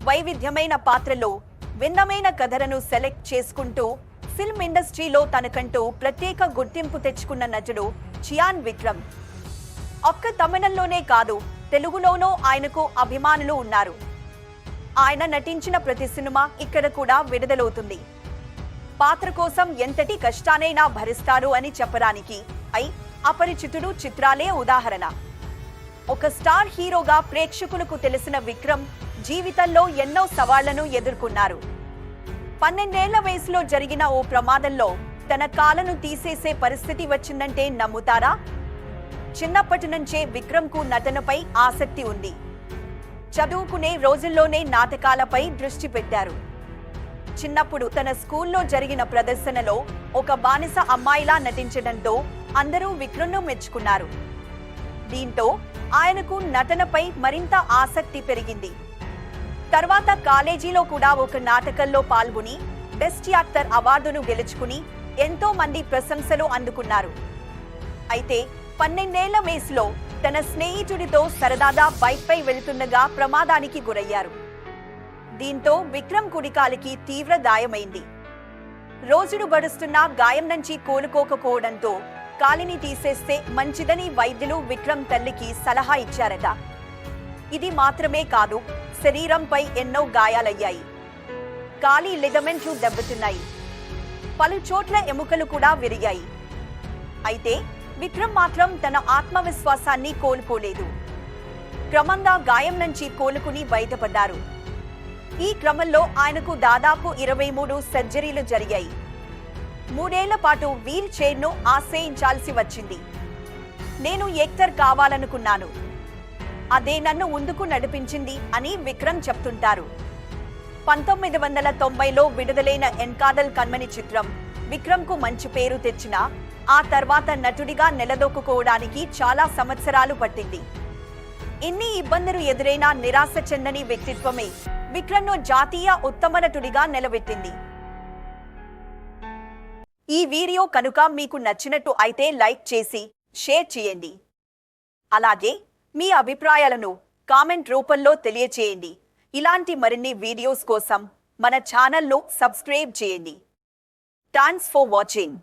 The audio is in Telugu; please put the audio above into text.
వైవిధ్యమైన పాత్రలో భిన్నమైన కథలను సెలెక్ట్ చేసుకుంటూ ఫిల్మ్ ఇండస్ట్రీలో తనకంటూ ప్రత్యేక గుర్తింపు తెచ్చుకున్న నటుడు చియాన్ విక్రమ్. ఒక్క తమిళంలోనే కాదు, తెలుగులోనూ ఆయనకు అభిమానులు ఉన్నారు. ఆయన నటించిన ప్రతి సినిమా ఇక్కడ కూడా విడుదలవుతుంది. పాత్ర కోసం ఎంతటి కష్టానైనా భరిస్తారు అని చెప్పడానికి అపరిచితుడు చిత్రాలే ఉదాహరణ. ఒక స్టార్ హీరోగా ప్రేక్షకులకు తెలిసిన విక్రమ్ జీవితంలో ఎన్నో సవాళ్లను ఎదుర్కొన్నారు. 12 ఏళ్ల వయసులో జరిగిన ఓ ప్రమాదంలో తన కాళ్ళను తీసేసే పరిస్థితి వచ్చిందంటే నమ్ముతారా? చిన్నప్పటి నుంచే విక్రమ్కు నటనపై ఆసక్తి ఉంది. చదువుకునే రోజుల్లోనే నాటకాలపై దృష్టి పెట్టారు. చిన్నప్పుడు తన స్కూల్లో జరిగిన ప్రదర్శనలో ఒక బానిస అమ్మాయిలా నటించడంతో అందరూ విక్రమ్ను మెచ్చుకున్నారు. దీంతో ఆయనకు నటనపై మరింత ఆసక్తి పెరిగింది. తర్వాత కాలేజీలో కూడా ఒక నాటకంలో పాల్గొని బెస్ట్ యాక్టర్ అవార్డును గెలుచుకుని ఎంతో మంది ప్రశంసలు అందుకున్నారు. అయితే 12 ఏళ్ల వయసులో తన స్నేహితుడితో సరదాగా బైక్పై వెళుతుండగా ప్రమాదానికి గురయ్యారు. దీంతో విక్రమ్ కుడికాలికి తీవ్ర గాయమైంది. రోజులు గడుస్తున్నా గాయం నుంచి కోలుకోకపోవడంతో కాలిని తీసేస్తే మంచిదని వైద్యులు విక్రమ్ తల్లికి సలహా ఇచ్చారట. ఇది మాత్రమే కాదు, శరీరంపై ఎన్నో గాయాలయ్యాయి. కాలి లిగమెంట్లు దెబ్బతిన్నాయి. పలు చోట్ల ఎముకలు కూడా విరిగాయి. అయితే విక్రమ్ మాత్రం తన ఆత్మవిశ్వాసాన్ని కోల్పోలేదు. క్రమంగా గాయం నుంచి కోలుకుని బయటపడ్డారు. ఈ క్రమంలో ఆయనకు దాదాపు 23 సర్జరీలు జరిగాయి. 3 ఏళ్ల పాటు వీల్ చైర్ను ఆశ్రయించాల్సి వచ్చింది. నేను యాక్టర్ కావాలనుకున్నాను, అదే నన్ను ముందుకు నడిపించింది అని విక్రమ్ చెప్తుంటారు. 1990లో విడుదలైన ఎన్కాదల్ కన్మని చిత్రం విక్రమ్కు మంచి పేరు తెచ్చినా ఆ తర్వాత నటుడిగా నిలదొక్కుకోవడానికి చాలా సంవత్సరాలు పట్టింది. ఇన్ని ఇబ్బందులు ఎదురైనా నిరాశ చెందని వ్యక్తిత్వమే విక్రమ్ను జాతీయ ఉత్తమ నటుడిగా నిలబెట్టింది. ఈ వీడియో కనుక మీకు నచ్చినట్టు అయితే లైక్ చేసి షేర్ చేయండి. అలాగే మీ అభిప్రాయాలను కామెంట్ రూపంలో తెలియచేయండి. ఇలాంటి మరిన్ని వీడియోస్ కోసం మన ఛానల్ను సబ్స్క్రైబ్ చేయండి. Thanks for watching.